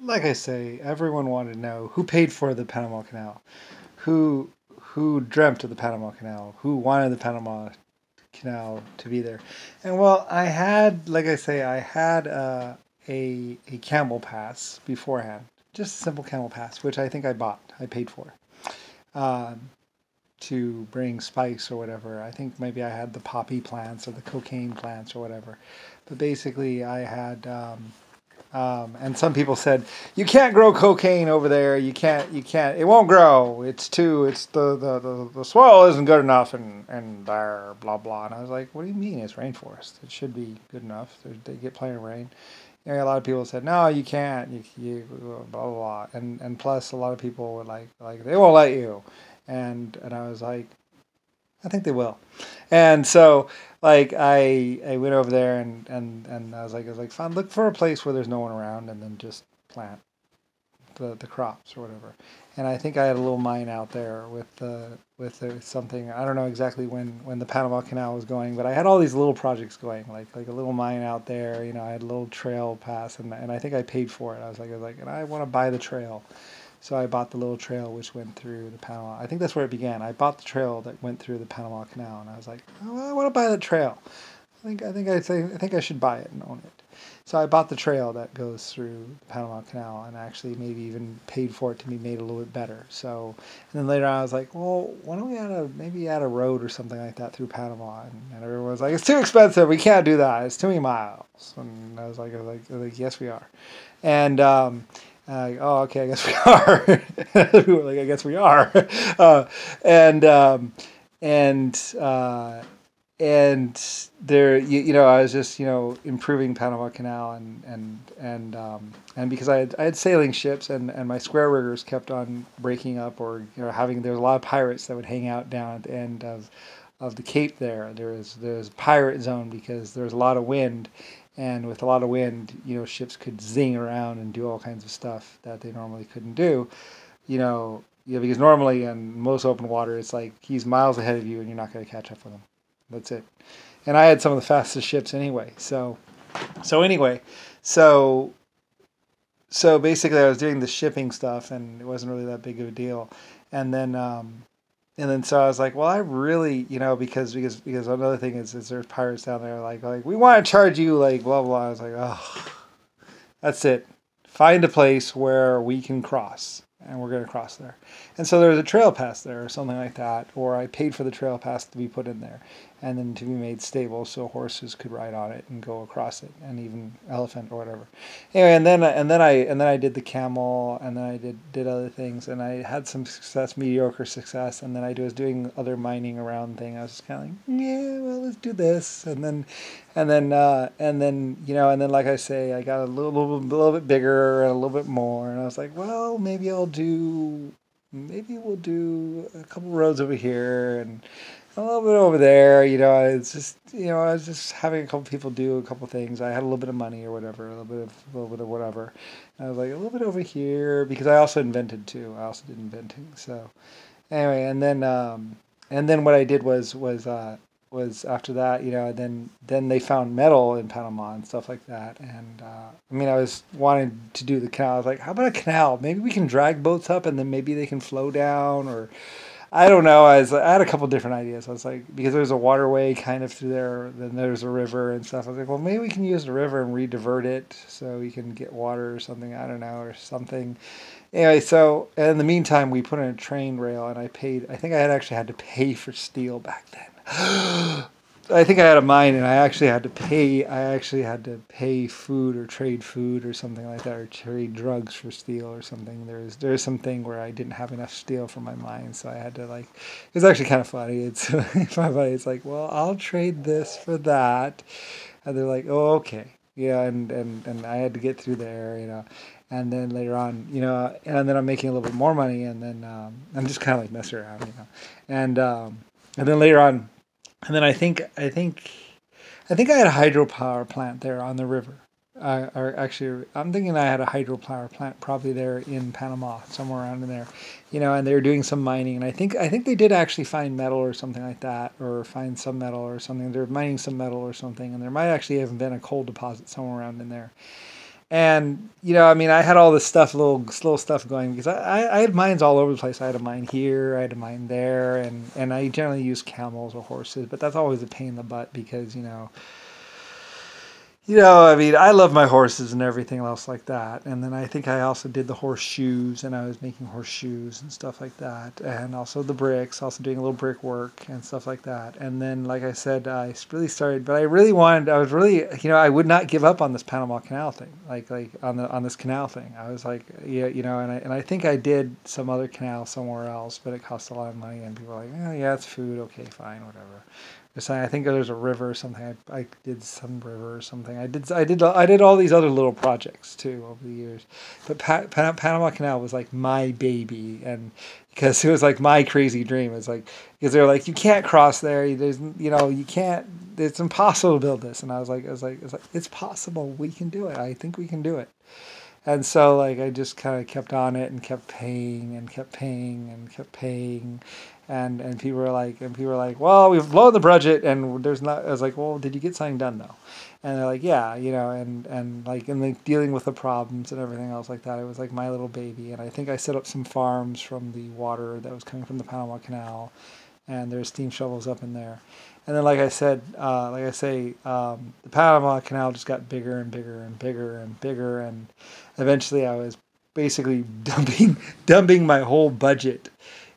like I say, everyone wanted to know who paid for the Panama Canal, who who dreamt of the Panama Canal, who wanted the Panama Canal to be there. And well, I had, like I say, I had a camel pass beforehand, just a simple camel pass, which I think I bought, I paid for, um, to bring spice or whatever. I think maybe I had the poppy plants or the cocaine plants or whatever. But basically, I had and some people said, you can't grow cocaine over there. You can't, it won't grow. It's the soil isn't good enough and there, blah, blah. And I was like, what do you mean it's rainforest? It should be good enough. They get plenty of rain. You know, a lot of people said, no, you can't, you blah, blah, blah. And plus a lot of people were like, they won't let you. And I was like, I think they will. And so like I went over there and I was like fine, look for a place where there's no one around and then just plant the crops or whatever. And I think I had a little mine out there with something. I don't know exactly when the Panama Canal was going, but I had all these little projects going, like a little mine out there. You know, I had a little trail pass, and I think I paid for it. I was like, and I want to buy the trail. So I bought the little trail which went through the Panama. I think that's where it began. I bought the trail that went through the Panama Canal, and I was like, oh, well, I want to buy the trail. I think I should buy it and own it. So I bought the trail that goes through the Panama Canal, and actually maybe even paid for it to be made a little bit better. So, and then later on I was like, well, why don't we add a road or something like that through Panama? And everyone was like, it's too expensive. We can't do that. It's too many miles. And I was like, yes, we are. And oh, okay, I guess we are. We were like, I guess we are. Uh, and and and there, I was just, improving Panama Canal and because I had sailing ships and my square riggers kept on breaking up or there was a lot of pirates that would hang out down at the end of the Cape there. There's a pirate zone because there's a lot of wind. And with a lot of wind, ships could zing around and do all kinds of stuff that they normally couldn't do. Because normally in most open water, it's like he's miles ahead of you and you're not going to catch up with him. That's it. And I had some of the fastest ships anyway. So so so basically I was doing the shipping stuff and it wasn't really that big of a deal. And then so I was like, well, I really, because another thing is there's pirates down there like we want to charge you like blah blah. I was like, oh, that's it. Find a place where we can cross, and we're going to cross there. And so there was a trail pass there or something like that, or I paid for the trail pass to be put in there and then to be made stable so horses could ride on it and go across it, and even elephant or whatever. Anyway, and then I did the camel, and then I did other things, and I had some success, mediocre success, and then I was doing other mining around thing. I was just kind of like, yeah, well, let's do this, and then like I say, I got a little bit bigger and a little bit more, and I was like, well, maybe we'll do a couple roads over here and a little bit over there. I was just having a couple people do a couple things. I had a little bit of money or whatever, a little bit of whatever. And I was like, a little bit over here because I also invented too. I also did inventing. So anyway, and then what I did was after that, then they found metal in Panama and stuff like that. And I was wanting to do the canal. I was like, how about a canal? Maybe we can drag boats up and then maybe they can flow down, or I don't know. I had a couple different ideas. I was like, because there's a waterway kind of through there, then there's a river and stuff. I was like, well, maybe we can use the river and re-divert it so we can get water or something. I don't know, or something. Anyway, so in the meantime, we put in a train rail, and I paid. I think I had actually had to pay for steel back then. I think I had a mine, and I actually had to pay. I actually had to pay food or trade food or something like that, or trade drugs for steel or something. There's something where I didn't have enough steel for my mine, so I had to like. It was actually kind of funny. It's funny. It's like, well, I'll trade this for that, and they're like, oh, okay, yeah, and I had to get through there. And then later on, and then I'm making a little bit more money, and then I'm just kind of like messing around. And then later on. And then I think I had a hydropower plant there on the river. Or actually, I'm thinking I had a hydropower plant probably there in Panama, somewhere around in there, and they were doing some mining. And I think they did actually find metal or something like that, or find some metal or something. They're mining some metal or something, and there might actually have been a coal deposit somewhere around in there. And I mean, I had all this stuff, little stuff going because I had mines all over the place. I had a mine here, I had a mine there, and I generally use camels or horses, but that's always a pain in the butt because I mean, I love my horses and everything else like that. And then I think I also did the horseshoes, and I was making horseshoes and stuff like that. And also the bricks, also doing a little brick work and stuff like that. And then, like I said, I really started, but I was really, I would not give up on this Panama Canal thing, like on this canal thing. I was like, yeah, and I think I did some other canal somewhere else, but it cost a lot of money, and people were like, oh, yeah, it's food, okay, fine, whatever. I think there's a river or something. I did some river or something. I did all these other little projects too over the years. But Panama Canal was like my baby, and because it was like my crazy dream. It's like because they were like, you can't cross there. There's you can't. It's impossible to build this. And I was like, it's possible. We can do it. I think we can do it. And so like I just kind of kept on it and kept paying and kept paying and kept paying. And people were like, well, we've blown the budget and there's not. I was like, well, did you get something done though? And they're like, yeah, and like dealing with the problems and everything else like that. It was like my little baby, and I think I set up some farms from the water that was coming from the Panama Canal, and there's steam shovels up in there. And then, the Panama Canal just got bigger and bigger and bigger and bigger, and eventually I was basically dumping my whole budget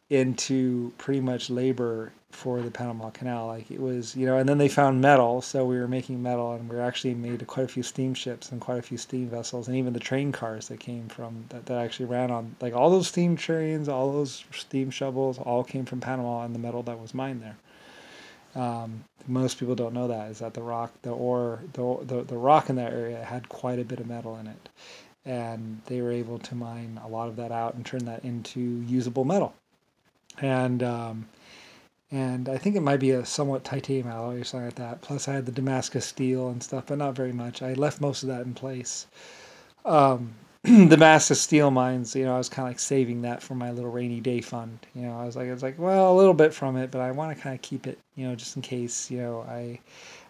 into pretty much labor for the Panama Canal. Like it was, and then they found metal, so we were making metal, and we actually made quite a few steamships and quite a few steam vessels, and even the train cars that came from that actually ran on, like all those steam trains, all those steam shovels, all came from Panama and the metal that was mined there. Most people don't know that is that the rock in that area had quite a bit of metal in it, and they were able to mine a lot of that out and turn that into usable metal. And I think it might be a somewhat titanium alloy or something like that. Plus, I had the Damascus steel and stuff, but not very much. I left most of that in place. Damascus steel mines, I was kind of like saving that for my little rainy day fund. I was like, well, a little bit from it, but I want to kind of keep it, just in case, I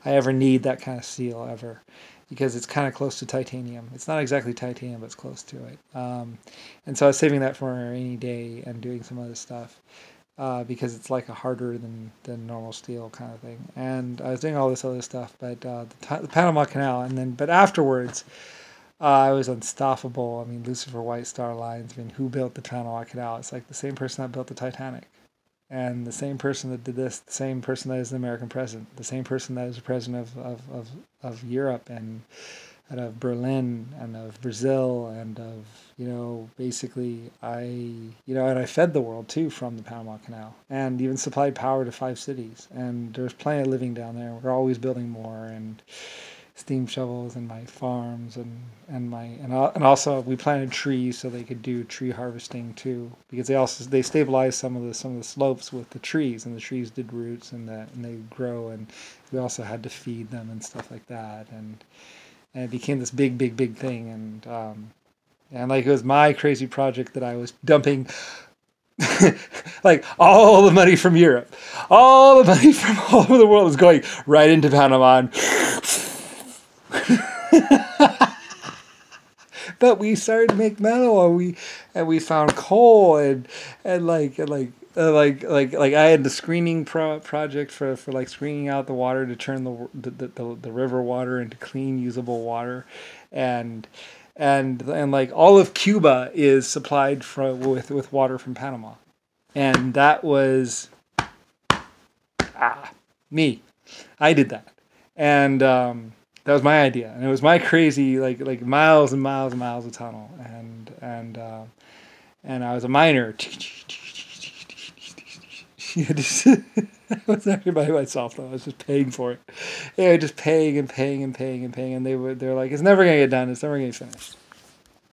ever need that kind of steel ever, because it's kind of close to titanium. It's not exactly titanium, but it's close to it. And so I was saving that for a rainy day and doing some other stuff. Because it's like a harder than normal steel kind of thing. And I was doing all this other stuff, but the Panama Canal, but afterwards, I was unstoppable. I mean, Lucifer White Star Lines. I mean, who built the Panama Canal? It's like the same person that built the Titanic, and the same person that did this, the same person that is the American president, the same person that is the president of Europe and of Berlin and of Brazil and of basically and I fed the world too from the Panama Canal, and even supplied power to 5 cities, and there's plenty of living down there. We're always building more, and steam shovels and my farms and also we planted trees so they could do tree harvesting too, because they stabilized some of the slopes with the trees, and the trees did roots and they grow, and we also had to feed them and stuff like that, and it became this big thing, and like it was my crazy project that I was dumping like all the money from Europe, all the money from all over the world was going right into Panama. But we started to make metal, and we found coal, and I had the screening project for like screening out the water to turn the river water into clean usable water, and like all of Cuba is supplied with water from Panama, and that was me. I did that, and that was my idea, and it was my crazy like miles and miles and miles of tunnel, and I was a miner. I was actually by myself though. I was just paying for it. Yeah, just paying and paying and paying and paying, and they're like, it's never gonna get done. It's never gonna get finished.